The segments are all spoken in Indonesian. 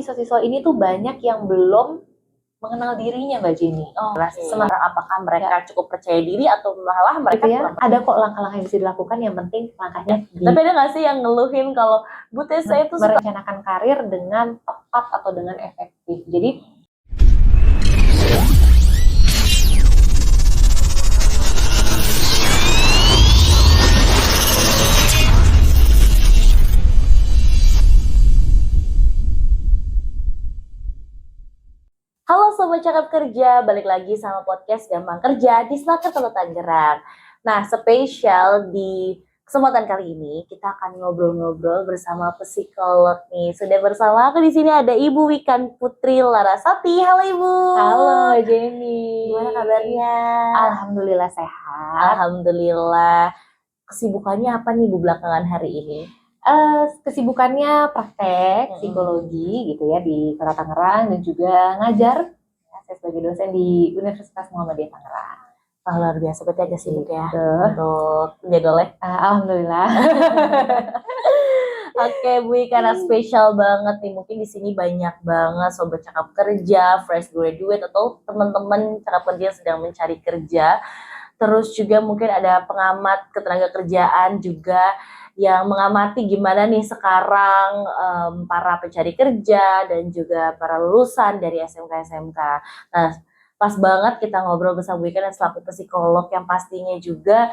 siswa-siswa ini tuh banyak yang belum mengenal dirinya Mbak Jenny. Sementara apakah mereka cukup percaya diri atau malah mereka gitu ya? Ada kok langkah-langkah yang bisa dilakukan, yang penting langkahnya Tapi ada nggak sih yang ngeluhin kalau Bu Teh saya tuh suka merencanakan karir dengan tepat atau dengan efektif. Jadi Halo Sobat Cakap Kerja, balik lagi sama podcast Gampang Kerja di Snaker Telo Tangerang. Nah, spesial di kesempatan kali ini kita akan ngobrol-ngobrol bersama psikolog nih. Sudah bersama aku di sini ada Ibu Wikan Putri Larasati. Halo Ibu. halo Jenny. Gimana kabarnya? Alhamdulillah sehat. Alhamdulillah. Kesibukannya apa nih Bu belakangan hari ini? Kesibukannya praktek psikologi gitu ya di Kota Tangerang dan juga ngajar. Saya sebagai dosen di Universitas Muhammadiyah Tangerang. Luar biasa, berarti agak sibuk ya untuk menjadwalnya. Alhamdulillah. Oke Bu, karena spesial banget nih, mungkin di sini banyak banget sobat cakap kerja, fresh graduate atau teman-teman cakap kerja yang sedang mencari kerja. Terus juga mungkin ada pengamat ketenaga kerjaan juga yang mengamati gimana nih sekarang para pencari kerja dan juga para lulusan dari SMK-SMK. Nah, pas banget kita ngobrol bersama Bu Wikan dan selaku psikolog yang pastinya juga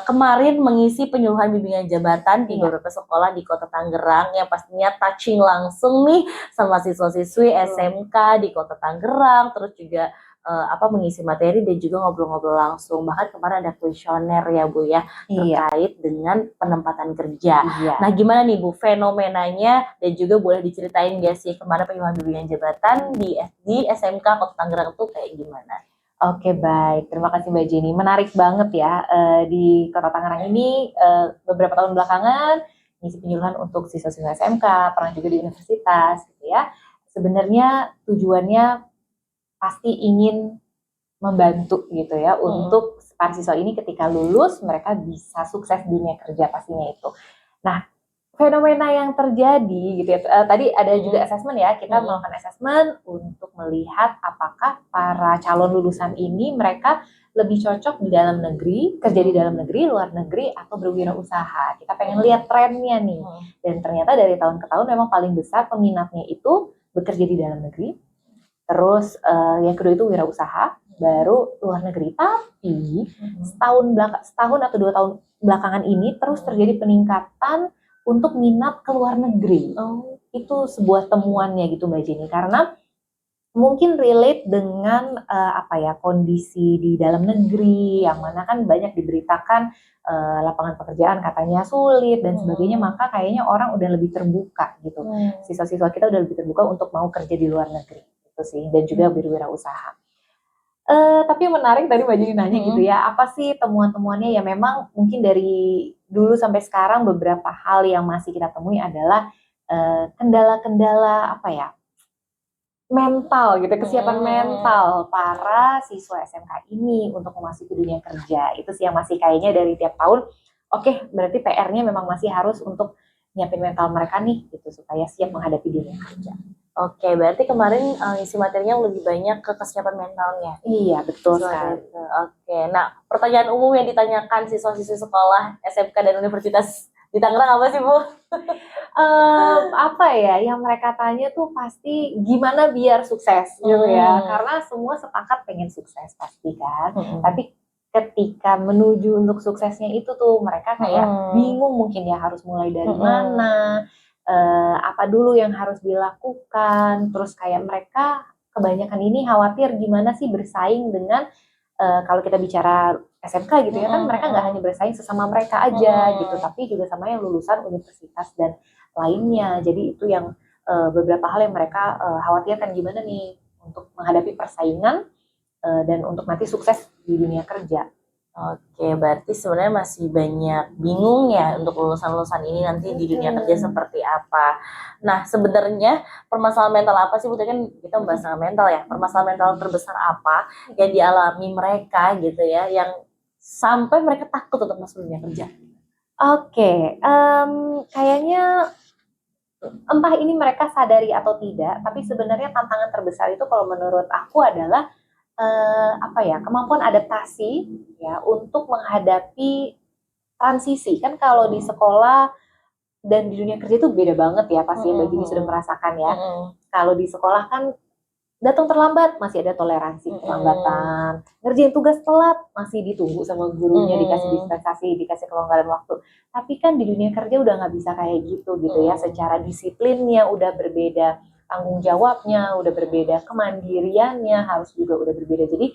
kemarin mengisi penyuluhan bimbingan jabatan di beberapa sekolah di Kota Tangerang yang pastinya touching langsung nih sama siswa-siswi SMK di Kota Tangerang, terus juga mengisi materi dan juga ngobrol-ngobrol langsung. Bahkan kemarin ada kuesioner ya Bu ya, terkait dengan penempatan kerja. Nah gimana nih Bu fenomenanya, dan juga boleh diceritain gak sih kemarin penyuluhan bimbingan jabatan di SMK Kota Tangerang itu kayak gimana? Oke, baik, terima kasih Mbak Jenny. Menarik banget ya, di Kota Tangerang ini beberapa tahun belakangan ngisi penyuluhan untuk siswa-siswa SMK, pernah juga di universitas gitu ya. Sebenarnya tujuannya pasti ingin membantu gitu ya untuk para siswa ini ketika lulus mereka bisa sukses di dunia kerja pastinya itu. Nah, fenomena yang terjadi gitu ya, tadi ada juga assessment ya, kita melakukan assessment untuk melihat apakah para calon lulusan ini mereka lebih cocok di dalam negeri, kerja di dalam negeri, luar negeri, atau berwirausaha. Kita pengen lihat trennya nih. Dan ternyata dari tahun ke tahun memang paling besar peminatnya itu bekerja di dalam negeri. Terus yang kedua itu wirausaha, baru luar negeri. Tapi setahun atau 2 tahun belakangan ini terus terjadi peningkatan untuk minat ke luar negeri. Itu sebuah temuannya gitu Mbak Jenny, karena mungkin relate dengan kondisi di dalam negeri yang mana kan banyak diberitakan lapangan pekerjaan katanya sulit dan sebagainya, maka kayaknya orang udah lebih terbuka gitu. Siswa-siswa kita udah lebih terbuka untuk mau kerja di luar negeri gitu sih, dan juga berwirausaha. Tapi menarik tadi Mbak Jenny nanya gitu ya, apa sih temuan-temuannya? Ya memang mungkin dari dulu sampai sekarang beberapa hal yang masih kita temui adalah kendala-kendala mental gitu, kesiapan mental para siswa SMK ini untuk memasuki dunia kerja. Itu sih yang masih kayaknya dari tiap tahun, oke, berarti PR-nya memang masih harus untuk nyiapin mental mereka nih gitu supaya siap menghadapi dunia kerja. Oke, berarti kemarin isi materinya lebih banyak ke kesiapan mentalnya. Iya, betul sekali. Oke, nah pertanyaan umum yang ditanyakan siswa-siswi sekolah SMK dan Universitas di Tangerang apa sih Bu? Yang mereka tanya tuh pasti gimana biar sukses gitu ya, karena semua sepakat pengen sukses pasti kan. Tapi ketika menuju untuk suksesnya itu tuh mereka kayak bingung mungkin ya harus mulai dari mana, apa dulu yang harus dilakukan. Terus kayak mereka kebanyakan ini khawatir gimana sih bersaing dengan kalau kita bicara SMK gitu ya kan, mereka nggak hanya bersaing sesama mereka aja gitu, tapi juga sama yang lulusan universitas dan lainnya. Jadi itu yang beberapa hal yang mereka khawatirkan, gimana nih untuk menghadapi persaingan dan untuk nanti sukses di dunia kerja. Oke, berarti sebenarnya masih banyak bingung ya untuk lulusan-lulusan ini nanti di dunia kerja seperti apa. Nah, sebenarnya permasalahan mental apa sih Bu? Kan kita membahas tentang mental ya. Permasalahan mental terbesar apa yang dialami mereka gitu ya, yang sampai mereka takut untuk masuk dunia kerja? Oke, kayaknya entah ini mereka sadari atau tidak, tapi sebenarnya tantangan terbesar itu kalau menurut aku adalah apa ya, kemampuan adaptasi ya untuk menghadapi transisi. Kan kalau di sekolah dan di dunia kerja itu beda banget ya, pasti Mbak Jini sudah merasakan ya. Kalau di sekolah kan datang terlambat masih ada toleransi keterlambatan, ngerjain tugas telat masih ditunggu sama gurunya, dikasih dispensasi, dikasih kelonggaran waktu. Tapi kan di dunia kerja udah nggak bisa kayak gitu ya, secara disiplinnya udah berbeda, tanggung jawabnya udah berbeda, kemandiriannya harus juga udah berbeda. Jadi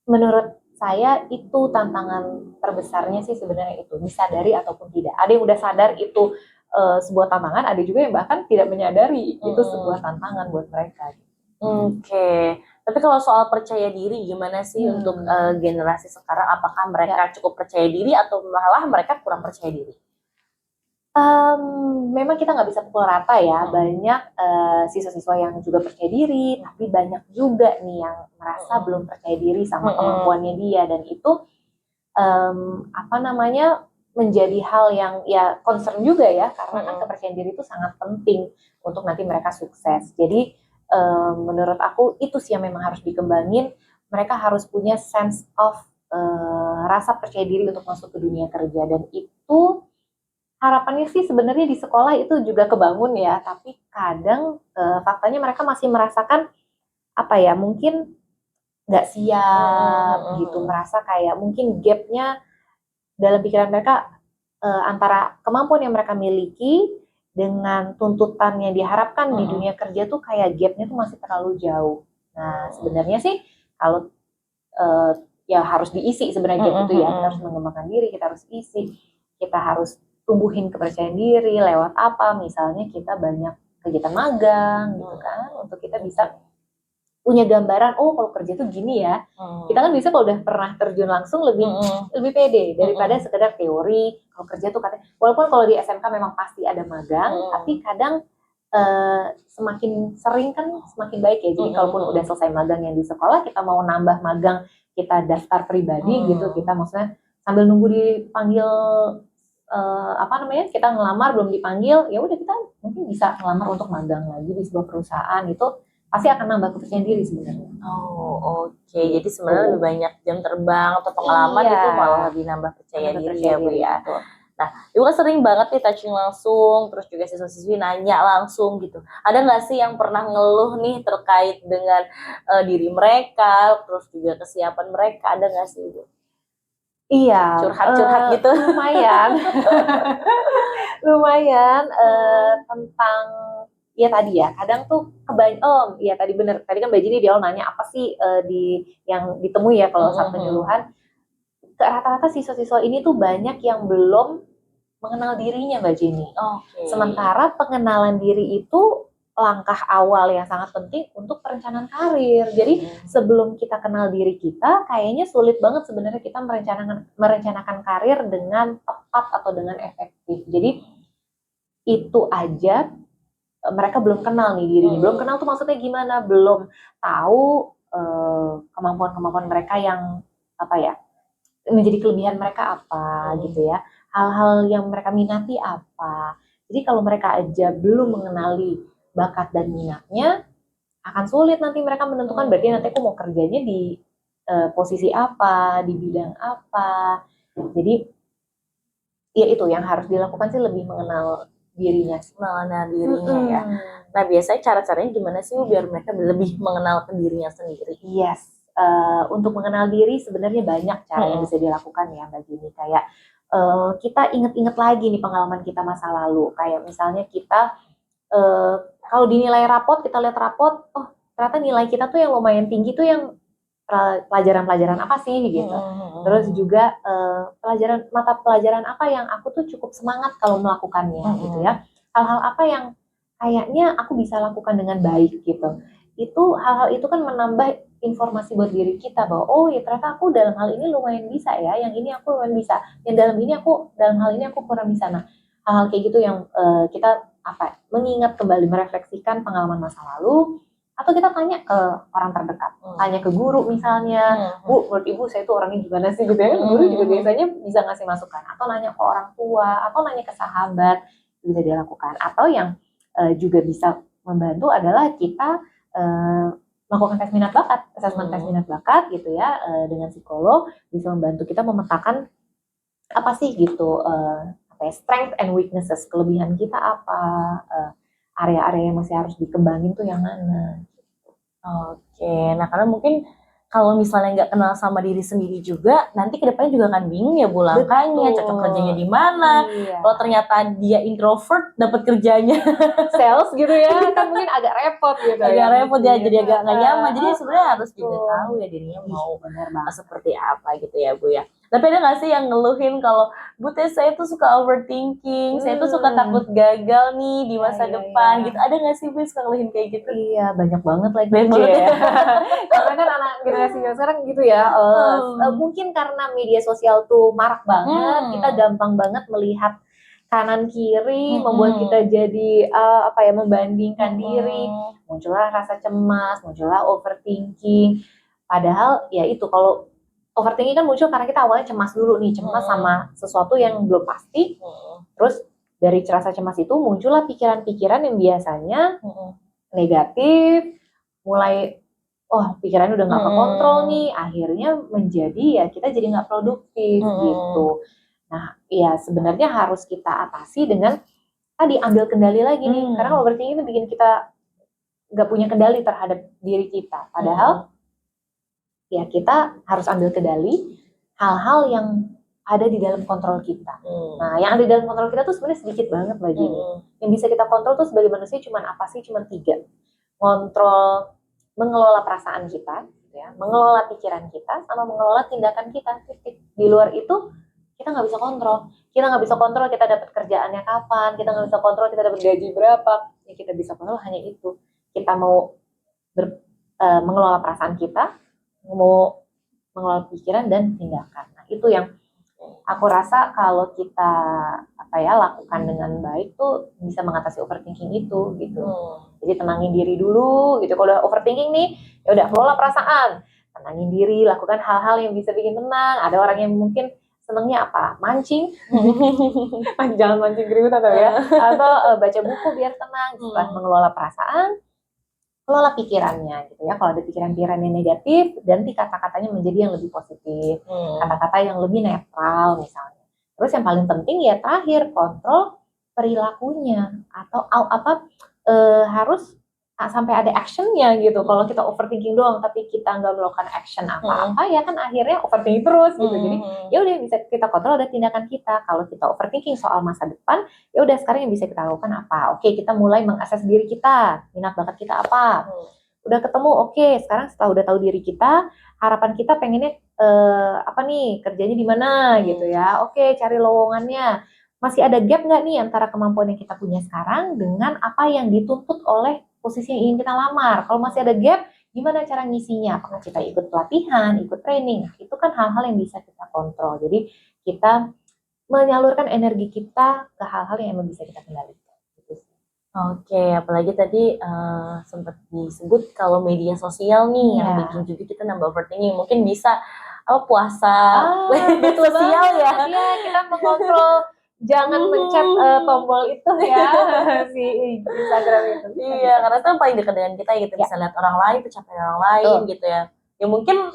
menurut saya itu tantangan terbesarnya sih sebenarnya, itu disadari ataupun tidak. Ada yang udah sadar itu sebuah tantangan, ada juga yang bahkan tidak menyadari itu sebuah tantangan buat mereka. Oke. Tapi kalau soal percaya diri gimana sih untuk generasi sekarang? Apakah mereka cukup percaya diri atau malah mereka kurang percaya diri? Memang kita nggak bisa pukul rata ya. Banyak siswa-siswa yang juga percaya diri, tapi banyak juga nih yang merasa belum percaya diri sama kemampuannya dia, dan itu apa namanya, menjadi hal yang ya concern juga ya, karena kan kepercayaan diri itu sangat penting untuk nanti mereka sukses. Jadi menurut aku itu sih yang memang harus dikembangin. Mereka harus punya sense of rasa percaya diri untuk masuk ke dunia kerja, dan itu harapannya sih sebenarnya di sekolah itu juga kebangun ya, tapi kadang faktanya mereka masih merasakan apa ya, mungkin nggak siap gitu, merasa kayak mungkin gapnya dalam pikiran mereka antara kemampuan yang mereka miliki dengan tuntutan yang diharapkan di dunia kerja tuh kayak gapnya tuh masih terlalu jauh. Nah sebenarnya sih kalau ya harus diisi sebenarnya gap itu ya, kita harus mengembangkan diri, kita harus isi, kita harus tumbuhin kepercayaan diri lewat apa, misalnya kita banyak kegiatan magang gitu kan, untuk kita bisa punya gambaran, oh kalau kerja tuh gini ya. Kita kan bisa kalau udah pernah terjun langsung lebih pede daripada sekedar teori. Kalau kerja tuh katanya, walaupun kalau di SMK memang pasti ada magang, tapi kadang semakin sering kan semakin baik ya. Jadi kalaupun udah selesai magang yang di sekolah, kita mau nambah magang, kita daftar pribadi gitu, kita maksudnya sambil nunggu dipanggil apa namanya, kita ngelamar belum dipanggil, ya udah kita mungkin bisa ngelamar untuk magang lagi di sebuah perusahaan, itu pasti akan nambah kepercayaan diri sebenarnya. Oh oke. Jadi sebenarnya lebih banyak jam terbang atau pengalaman itu malah lebih nambah percaya diri ya Bu ya. Nah, Ibu kan sering banget nih touching langsung, terus juga siswa-siswi nanya langsung gitu. Ada nggak sih yang pernah ngeluh nih terkait dengan diri mereka, terus juga kesiapan mereka, ada nggak sih Ibu? Iya, curhat-curhat gitu. Lumayan tentang ya tadi ya, kadang tuh iya tadi bener, tadi kan Mbak Jini di awal nanya apa sih yang ditemui ya kalau saat penyuluhan. Rata-rata siswa-siswa ini tuh banyak yang belum mengenal dirinya Mbak Jini. Sementara pengenalan diri itu langkah awal yang sangat penting untuk perencanaan karir. Jadi sebelum kita kenal diri kita, kayaknya sulit banget sebenarnya kita merencanakan karir dengan tepat atau dengan efektif. Jadi itu aja mereka belum kenal nih dirinya. Belum kenal tuh maksudnya gimana? Belum tahu kemampuan-kemampuan mereka yang apa ya, menjadi kelebihan mereka apa gitu ya. Hal-hal yang mereka minati apa. Jadi kalau mereka aja belum mengenali bakat dan minatnya, akan sulit nanti mereka menentukan berarti nanti aku mau kerjanya di posisi apa, di bidang apa. Jadi ya itu yang harus dilakukan sih, lebih mengenal dirinya. Ya. Nah biasanya cara-caranya gimana sih biar mereka lebih mengenal dirinya sendiri? Yes. Untuk mengenal diri sebenarnya banyak cara yang bisa dilakukan ya Mbak Jini. Kayak kita inget-inget lagi nih pengalaman kita masa lalu. Kayak misalnya kita kalau dinilai rapot, kita lihat rapot, oh ternyata nilai kita tuh yang lumayan tinggi tuh yang pelajaran-pelajaran apa sih gitu. Terus juga mata pelajaran apa yang aku tuh cukup semangat kalau melakukannya gitu ya. Hal-hal apa yang kayaknya aku bisa lakukan dengan baik gitu. Itu hal-hal itu kan menambah informasi buat diri kita bahwa oh ya ternyata aku dalam hal ini lumayan bisa ya, yang ini aku lumayan bisa, yang dalam hal ini aku kurang bisa. Nah hal-hal kayak gitu yang kita mengingat kembali, merefleksikan pengalaman masa lalu, atau kita tanya ke orang terdekat, tanya ke guru misalnya, Bu, menurut Ibu saya itu orangnya gimana sih gitu ya. Guru juga biasanya bisa ngasih masukan, atau nanya ke orang tua, atau nanya ke sahabat, bisa dilakukan. Atau yang juga bisa membantu adalah kita melakukan tes minat bakat, assessment tes minat bakat gitu ya, dengan psikolog bisa membantu kita memetakan apa sih gitu, strength and weaknesses, kelebihan kita apa, area-area yang masih harus dikembangin tuh yang mana. Oke, nah karena mungkin kalau misalnya nggak kenal sama diri sendiri juga, nanti kedepannya juga akan bingung ya Bu langkahnya, Betul. cocok kerjanya di mana. Iya. Kalau ternyata dia introvert, dapat kerjanya Sales gitu ya, kan mungkin agak repot gitu agak repot ya, jadi agak nggak nyaman. Jadi sebenarnya harus juga betul. tahu ya dirinya mau Bener banget. seperti apa gitu ya Bu ya. Tapi ada nggak sih yang ngeluhin kalau Bu Teh saya tuh suka overthinking, saya tuh suka takut gagal nih di masa depan gitu. Ada nggak sih Bu yang suka ngeluhin kayak gitu? Iya, banyak banget lagi. Banyak banget ya. Karena kan anak generasi sekarang gitu ya, mungkin karena media sosial tuh marak banget, kita gampang banget melihat kanan kiri, membuat kita jadi membandingkan diri, muncullah rasa cemas, muncullah overthinking. Padahal ya itu, kalau overthinking kan muncul karena kita awalnya cemas dulu nih, cemas sama sesuatu yang belum pasti. Terus dari rasa cemas itu muncullah pikiran-pikiran yang biasanya negatif, mulai pikirannya udah nggak kekontrol nih, akhirnya menjadi ya kita jadi nggak produktif gitu. Nah, ya sebenarnya harus kita atasi dengan tadi ambil kendali lagi nih, karena overthinking itu bikin kita nggak punya kendali terhadap diri kita. Padahal ya kita harus ambil kendali hal-hal yang ada di dalam kontrol kita. Nah, yang ada di dalam kontrol kita tuh sebenarnya sedikit banget Mbak Jenny. Yang bisa kita kontrol tuh sebagai manusia cuma apa sih? Cuma 3. Kontrol mengelola perasaan kita, ya, mengelola pikiran kita, sama mengelola tindakan kita. Di luar itu kita nggak bisa kontrol. Kita nggak bisa kontrol kita dapat kerjaannya kapan, kita nggak bisa kontrol kita dapat gaji berapa. Yang kita bisa kontrol hanya itu. Kita mau mengelola perasaan kita, mau mengelola pikiran dan tindakan. Nah, itu yang aku rasa kalau kita lakukan dengan baik tuh bisa mengatasi overthinking itu gitu. Jadi tenangin diri dulu gitu. Kalau udah overthinking nih, ya udah kelola perasaan, tenangin diri, lakukan hal-hal yang bisa bikin tenang. Ada orang yang mungkin senengnya apa? Mancing. Jangan mancing keributan atau ya. Atau baca buku biar tenang. Setelah mengelola perasaan, kelola pikirannya gitu ya. Kalau ada pikiran-pikiran yang negatif, ganti kata-katanya menjadi yang lebih positif, kata-kata yang lebih netral misalnya. Terus yang paling penting ya terakhir, kontrol perilakunya atau harus sampai ada actionnya gitu. Kalau kita overthinking doang tapi kita nggak melakukan action apa-apa ya kan akhirnya overthinking terus gitu. Jadi ya udah bisa kita kontrol ada tindakan kita. Kalau kita overthinking soal masa depan, ya udah sekarang yang bisa kita lakukan apa? Oke, kita mulai mengakses diri kita, minat bakat kita apa? Udah ketemu, oke, sekarang setelah udah tahu diri kita, harapan kita pengennya kerjanya di mana gitu ya. Oke, cari lowongannya. Masih ada gap nggak nih antara kemampuan yang kita punya sekarang dengan apa yang dituntut oleh posisi yang ingin kita lamar? Kalau masih ada gap, gimana cara ngisinya? Apakah kita ikut pelatihan, ikut training? Nah, itu kan hal-hal yang bisa kita kontrol. Jadi kita menyalurkan energi kita ke hal-hal yang emang bisa kita kendalikan. Oke, apalagi tadi sempat disebut kalau media sosial nih yang bikin juga kita nambah overthinking. Mungkin bisa puasa media sosial ya. Iya, kita mengontrol. Jangan mencet tombol itu ya si Instagram itu. Iya, karena itu yang paling dekat dengan kita, kita bisa lihat orang lain, pencapaian orang lain gitu ya. Ya mungkin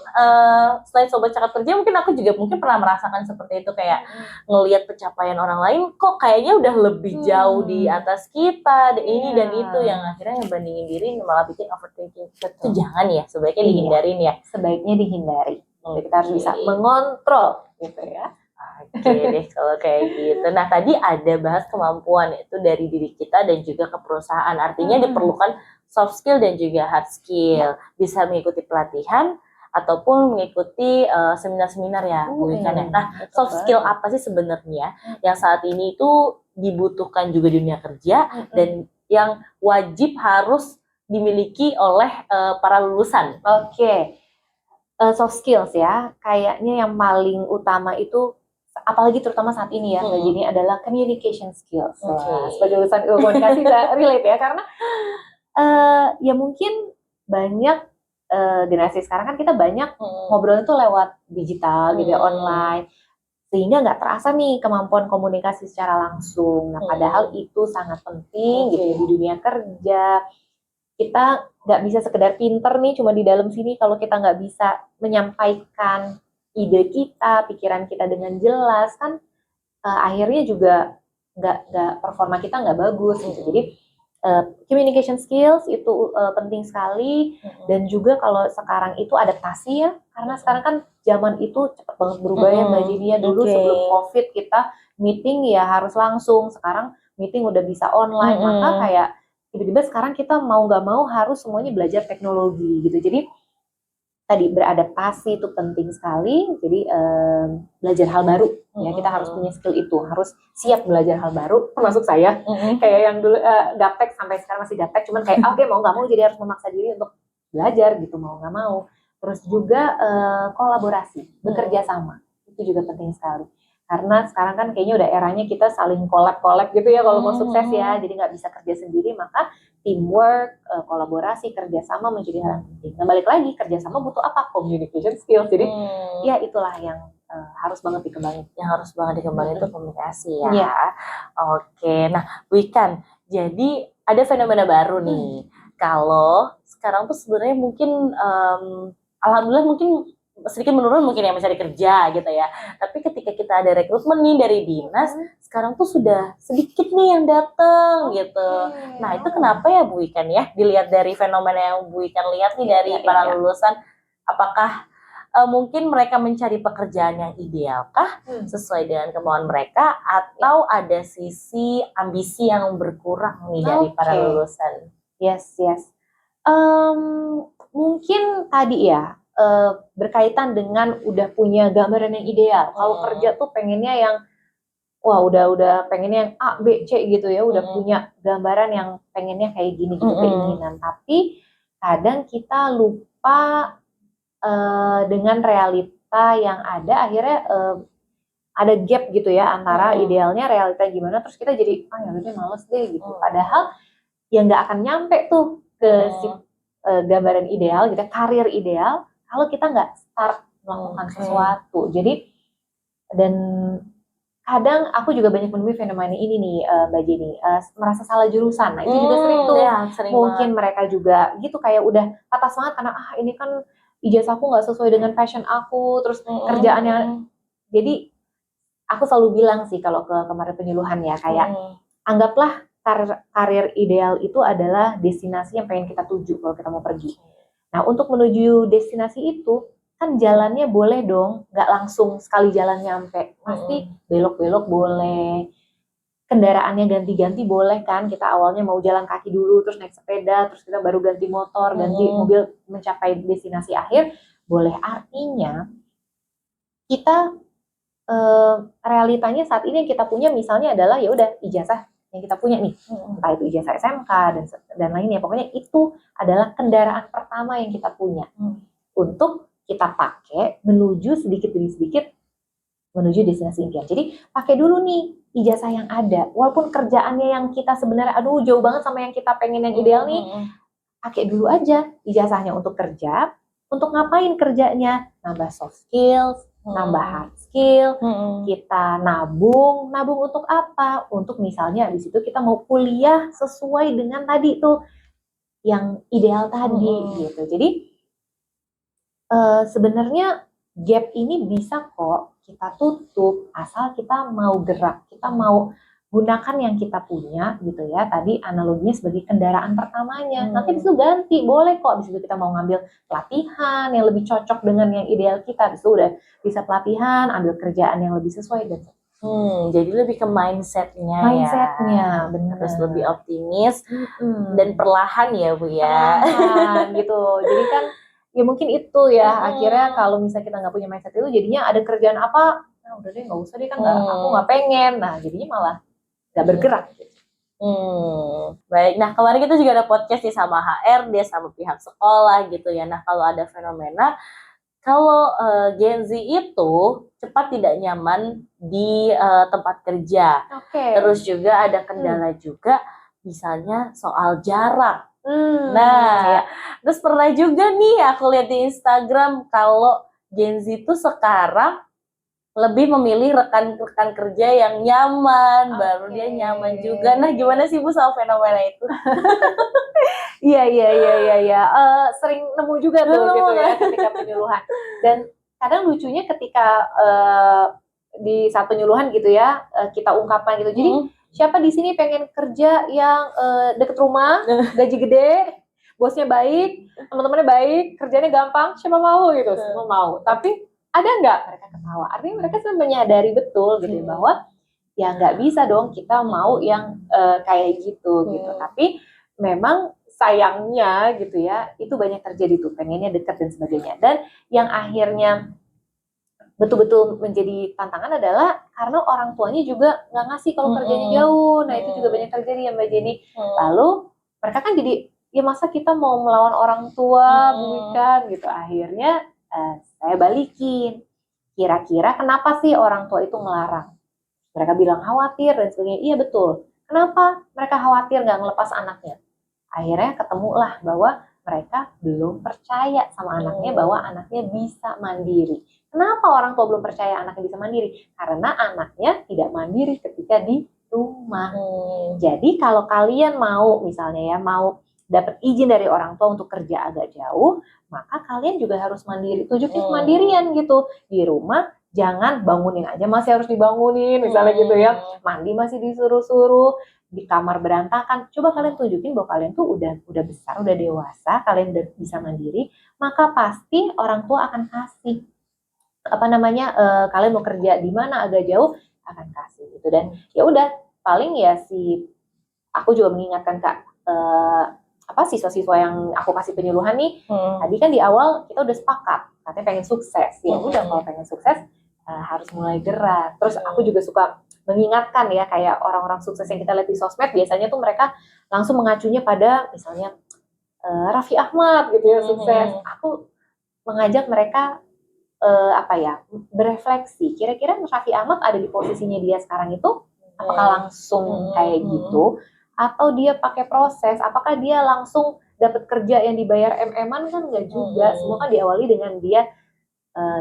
selain sobat cakap kerja, mungkin aku juga pernah merasakan seperti itu, kayak ngelihat pencapaian orang lain kok kayaknya udah lebih jauh di atas kita, ini dan itu, yang akhirnya ngebandingin diri malah bikin overthinking. Itu jangan ya, sebaiknya dihindarin ya. Sebaiknya dihindari. Kita harus bisa mengontrol gitu ya. Oke deh kalau kayak gitu. Nah tadi ada bahas kemampuan itu dari diri kita dan juga ke perusahaan. Artinya diperlukan soft skill dan juga hard skill. Bisa mengikuti pelatihan ataupun mengikuti seminar-seminar ya Bu Ikan ya. Nah soft skill apa sih sebenarnya yang saat ini itu dibutuhkan juga di dunia kerja dan yang wajib harus dimiliki oleh para lulusan? Oke. Soft skills ya, kayaknya yang paling utama itu, apalagi terutama saat ini ya, Mbak Jenny, adalah communication skills. Sebagai lulusan ilmu komunikasi saya relate ya, karena ya mungkin banyak generasi sekarang kan kita banyak ngobrolnya tuh lewat digital gitu ya, online, sehingga nggak terasa nih kemampuan komunikasi secara langsung. Nah, padahal itu sangat penting gitu ya di dunia kerja. Kita nggak bisa sekedar pinter nih cuma di dalam sini kalau kita nggak bisa menyampaikan ide kita, pikiran kita dengan jelas kan akhirnya juga nggak performa kita nggak bagus gitu. Jadi communication skills itu penting sekali, dan juga kalau sekarang itu adaptasi ya, karena sekarang kan zaman itu cepat banget berubah ya Mbak Jenny ya. Dulu sebelum COVID kita meeting ya harus langsung, sekarang meeting udah bisa online, maka kayak tiba-tiba sekarang kita mau nggak mau harus semuanya belajar teknologi gitu. Jadi tadi beradaptasi itu penting sekali. Jadi belajar hal baru ya, kita harus punya skill itu, harus siap belajar hal baru. Termasuk saya kayak yang dulu gaptek sampai sekarang masih gaptek, cuman kayak oke, mau nggak mau jadi harus memaksa diri untuk belajar gitu, mau nggak mau. Terus juga kolaborasi, bekerja sama itu juga penting sekali. Karena sekarang kan kayaknya udah eranya kita saling collab gitu ya kalau mau sukses ya. Jadi nggak bisa kerja sendiri, maka teamwork, kolaborasi, kerjasama menjadi hal yang penting. Nah, balik lagi, kerjasama butuh apa? Communication skills. Jadi ya itulah yang harus banget dikembangin. Yang harus banget dikembangin itu komunikasi ya. Oke, nah Wikan, jadi ada fenomena baru nih. Kalau sekarang tuh sebenarnya mungkin alhamdulillah mungkin sedikit menurun mungkin yang mencari kerja gitu ya. Tapi ketika kita ada rekrutmen nih dari dinas, sekarang tuh sudah sedikit nih yang datang gitu. Nah itu kenapa ya Bu Wikan ya? Dilihat dari fenomena yang Bu Wikan lihat nih dari para lulusan, apakah mungkin mereka mencari pekerjaan yang ideal kah sesuai dengan kemauan mereka, atau ada sisi ambisi yang berkurang nih dari para lulusan? Yes. Mungkin tadi ya berkaitan dengan udah punya gambaran yang ideal. Kalau kerja tuh pengennya yang wah udah pengennya yang A, B, C gitu ya, udah punya gambaran yang pengennya kayak gini gitu keinginan. Tapi kadang kita lupa dengan realita yang ada, akhirnya ada gap gitu ya antara idealnya realita gimana, terus kita jadi ya udah males deh gitu. Padahal ya nggak akan nyampe tuh ke si gambaran ideal gitu, karir ideal kalau kita nggak start melakukan sesuatu. Jadi, dan kadang aku juga banyak menemui fenomena ini nih Mbak Jenny, merasa salah jurusan. Nah itu juga sering tuh, mungkin mereka juga gitu kayak udah patah semangat karena ini kan ijazahku nggak sesuai dengan passion aku, terus kerjaannya. Jadi aku selalu bilang sih kalau ke kemarin penyuluhan ya, kayak anggaplah karir ideal itu adalah destinasi yang pengen kita tuju kalau kita mau pergi. Nah, untuk menuju destinasi itu, kan jalannya boleh dong, nggak langsung sekali jalan nyampe. Pasti belok-belok boleh, kendaraannya ganti-ganti boleh kan. Kita awalnya mau jalan kaki dulu, terus naik sepeda, terus kita baru ganti motor, ganti mobil mencapai destinasi akhir, boleh. Artinya, kita realitanya saat ini yang kita punya misalnya adalah ya udah ijazah yang kita punya nih, entah itu ijazah SMK dan lainnya, pokoknya itu adalah kendaraan pertama yang kita punya untuk kita pakai menuju sedikit demi sedikit menuju destinasi impian. Jadi pakai dulu nih ijazah yang ada, walaupun kerjaannya yang kita sebenarnya jauh banget sama yang kita pengen yang ideal nih, pakai dulu aja ijazahnya untuk kerja. Untuk ngapain kerjanya? Nambah soft skills, nambah hard skill, kita nabung untuk apa? Untuk misalnya di situ kita mau kuliah sesuai dengan tadi tuh yang ideal tadi gitu. Jadi sebenarnya gap ini bisa kok kita tutup asal kita mau gerak, kita mau gunakan yang kita punya gitu ya. Tadi analoginya sebagai kendaraan pertamanya. Nanti disitu ganti, boleh kok. Disitu kita mau ngambil pelatihan yang lebih cocok dengan yang ideal kita. Disitu udah bisa pelatihan, ambil kerjaan yang lebih sesuai dan jadi lebih ke mindsetnya ya. Bener. Terus lebih optimis dan perlahan ya Bu ya. Perlahan gitu. Jadi kan ya mungkin itu ya akhirnya kalau misalnya kita nggak punya mindset itu jadinya ada kerjaan apa, nah udah deh nggak usah deh kan aku nggak pengen. Nah jadinya malah nggak bergerak. Baik, nah kemarin kita juga ada podcast nih sama HRD, sama pihak sekolah gitu ya. Nah kalau ada fenomena, kalau Gen Z itu cepat tidak nyaman di tempat kerja. Terus juga ada kendala juga, misalnya soal jarak. Terus pernah juga nih aku lihat di Instagram kalau Gen Z itu sekarang lebih memilih rekan-rekan kerja yang nyaman, baru dia Oke. nyaman juga. Nah, gimana sih Bu soal fenomena itu? Iya. Sering nemu juga tuh Nemu gitu ya kan? ketika penyuluhan. Dan kadang lucunya ketika di saat penyuluhan gitu ya, kita ungkapkan gitu. Jadi siapa di sini pengen kerja yang deket rumah, gaji gede, bosnya baik, teman-temannya baik, kerjanya gampang, siapa mau gitu, semua mau. Tapi ada nggak mereka ketawa? Artinya mereka sudah menyadari betul gitu ya, bahwa ya nggak bisa dong kita mau yang kayak gitu gitu. Tapi memang sayangnya gitu ya, itu banyak terjadi tuh, pengennya dekat dan sebagainya. Dan yang akhirnya betul-betul menjadi tantangan adalah karena orang tuanya juga nggak ngasih kalau kerjanya jauh. Nah itu juga banyak terjadi ya Mbak Jenny. Lalu mereka kan jadi, ya masa kita mau melawan orang tua, bukan gitu. Akhirnya saya balikin. Kira-kira kenapa sih orang tua itu ngelarang? Mereka bilang khawatir dan sebagainya. Iya betul. Kenapa mereka khawatir nggak ngelepas anaknya? Akhirnya ketemulah bahwa mereka belum percaya sama anaknya bahwa anaknya bisa mandiri. Kenapa orang tua belum percaya anaknya bisa mandiri? Karena anaknya tidak mandiri ketika di rumah. Jadi kalau kalian mau misalnya ya, mau dapat izin dari orang tua untuk kerja agak jauh, maka kalian juga harus mandiri. Tunjukin kemandirian gitu. Di rumah jangan bangunin aja masih harus dibangunin misalnya gitu ya. Mandi masih disuruh-suruh, di kamar berantakan. Coba kalian tunjukin bahwa kalian tuh udah besar, udah dewasa, kalian udah bisa mandiri, maka pasti orang tua akan kasih kalian mau kerja di mana agak jauh akan kasih gitu. Dan ya udah, paling ya aku juga mengingatkan Kak, siswa-siswa yang aku kasih penyuluhan nih, tadi kan di awal kita udah sepakat katanya pengen sukses. Ya udah, kalau pengen sukses harus mulai gerak. Terus aku juga suka mengingatkan ya, kayak orang-orang sukses yang kita lihat di sosmed, biasanya tuh mereka langsung mengacunya pada misalnya Raffi Ahmad gitu ya, sukses. Aku mengajak mereka berefleksi. Kira-kira Raffi Ahmad ada di posisinya dia sekarang itu, apakah langsung kayak gitu, atau dia pakai proses? Apakah dia langsung dapat kerja yang dibayar MM-an? Kan nggak juga. Semua kan diawali dengan dia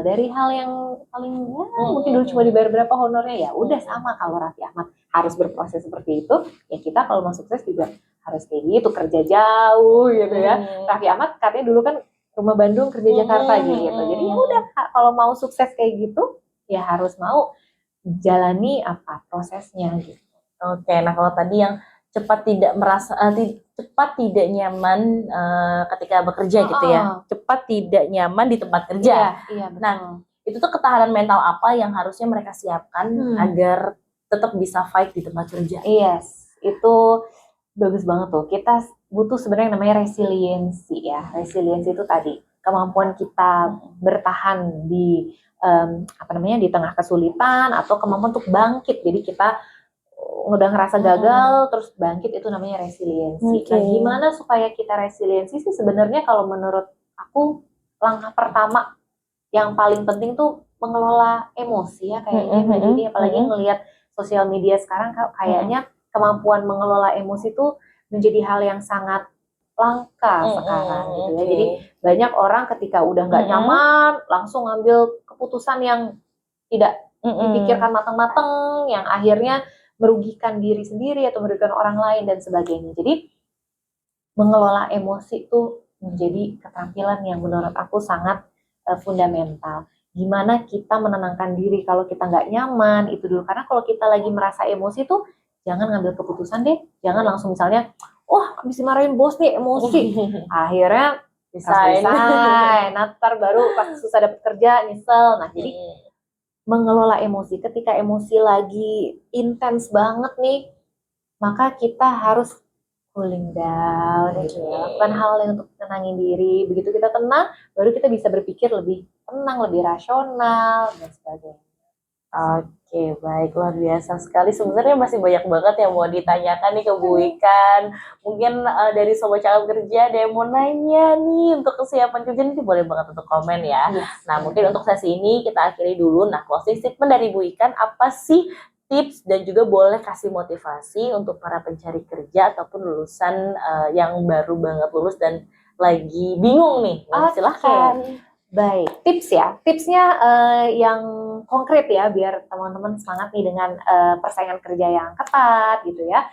dari hal yang paling mungkin dulu cuma dibayar berapa honornya. Ya udah, sama kalau Raffi Ahmad harus berproses seperti itu, ya kita kalau mau sukses juga harus kayak gitu, kerja jauh gitu ya. Raffi Ahmad katanya dulu kan rumah Bandung kerja Jakarta gitu. Jadi ya udah, kalau mau sukses kayak gitu ya harus mau jalani prosesnya gitu. Oke, nah kalau tadi yang cepat tidak nyaman ketika bekerja gitu ya, cepat tidak nyaman di tempat kerja. Iya, betul. Nah, itu tuh ketahanan mental apa yang harusnya mereka siapkan agar tetap bisa fight di tempat kerja? Yes, itu bagus banget tuh. Kita butuh sebenarnya namanya resiliensi ya. Resiliensi itu tadi kemampuan kita bertahan di di tengah kesulitan, atau kemampuan untuk bangkit. Jadi kita udah ngerasa gagal terus bangkit, itu namanya resiliensi. Nah, gimana supaya kita resiliensi sih sebenarnya? Kalau menurut aku, langkah pertama yang paling penting tuh mengelola emosi ya, kayaknya Mbak Dini, apalagi ngelihat sosial media sekarang kayaknya kemampuan mengelola emosi tuh menjadi hal yang sangat langka sekarang gitu ya. Jadi banyak orang ketika udah nggak nyaman langsung ngambil keputusan yang tidak dipikirkan matang-matang, yang akhirnya merugikan diri sendiri atau merugikan orang lain dan sebagainya. Jadi mengelola emosi itu menjadi keterampilan yang menurut aku sangat fundamental. Gimana kita menenangkan diri kalau kita nggak nyaman, itu dulu. Karena kalau kita lagi merasa emosi tuh, jangan ngambil keputusan deh. Jangan langsung misalnya, habis dimarahin bos nih, emosi. Akhirnya resign. Ntar baru pas susah dapet kerja, nyesel. Nah, jadi mengelola emosi. Ketika emosi lagi intens banget nih, maka kita harus cooling down, lakukan hal yang untuk tenangin diri. Begitu kita tenang, baru kita bisa berpikir lebih tenang, lebih rasional, dan sebagainya. Oke, baik, luar biasa sekali. Sebenarnya masih banyak banget yang mau ditanyakan nih ke Bu Ikan. Mungkin dari Sobat Cakap Kerja ada yang mau nanya nih untuk kesiapan kerja, nih boleh banget untuk komen ya. Nah, mungkin untuk sesi ini kita akhiri dulu. Nah, closing statement dari Bu Ikan, apa sih tips dan juga boleh kasih motivasi untuk para pencari kerja ataupun lulusan yang baru banget lulus dan lagi bingung nih? Silahkan. Baik, tips ya. Tipsnya yang konkret ya, biar teman-teman semangat nih dengan persaingan kerja yang ketat gitu ya.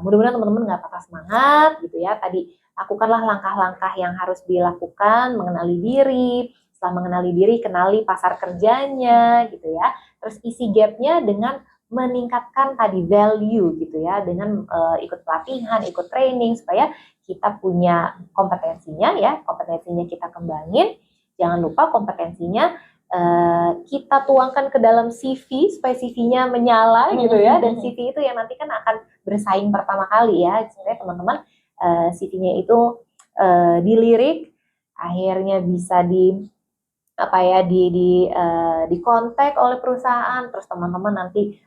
Mudah-mudahan teman-teman nggak patah semangat gitu ya. Tadi lakukanlah langkah-langkah yang harus dilakukan, mengenali diri. Setelah mengenali diri, kenali pasar kerjanya gitu ya. Terus isi gapnya dengan meningkatkan tadi value gitu ya, dengan ikut pelatihan, ikut training supaya kita punya kompetensinya ya, kompetensinya kita kembangin. Jangan lupa kompetensinya kita tuangkan ke dalam CV supaya CV-nya menyala gitu ya, dan CV itu yang nanti kan akan bersaing pertama kali ya, supaya teman-teman CV-nya itu dilirik, akhirnya bisa apa ya di kontak oleh perusahaan, terus teman-teman nanti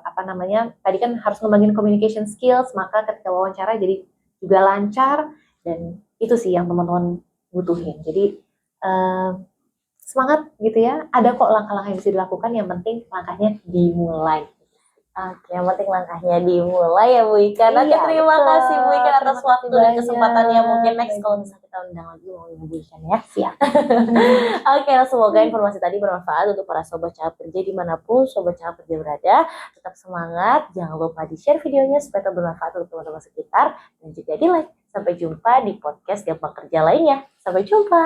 apa namanya, tadi kan harus ngembangin communication skills, maka ketika wawancara jadi juga lancar, dan itu sih yang teman-teman butuhin. Jadi semangat gitu ya, ada kok langkah-langkah yang bisa dilakukan, yang penting langkahnya dimulai. Oke, yang penting langkahnya dimulai ya Bu Ika. Oke, Iya, terima betul. kasih Bu Ika atas Terima waktu kasih dan banyak. kesempatannya. Mungkin next kalau misalnya kita undang lagi mau Ibu Ikan ya. Siap. Oke, semoga informasi tadi bermanfaat untuk para sobat cakap kerja dimanapun sobat cakap kerja berada. Tetap semangat, jangan lupa di-share videonya supaya tetap bermanfaat untuk teman-teman sekitar, dan juga di-like. Sampai jumpa di podcast Gampang Kerja lainnya. Sampai jumpa.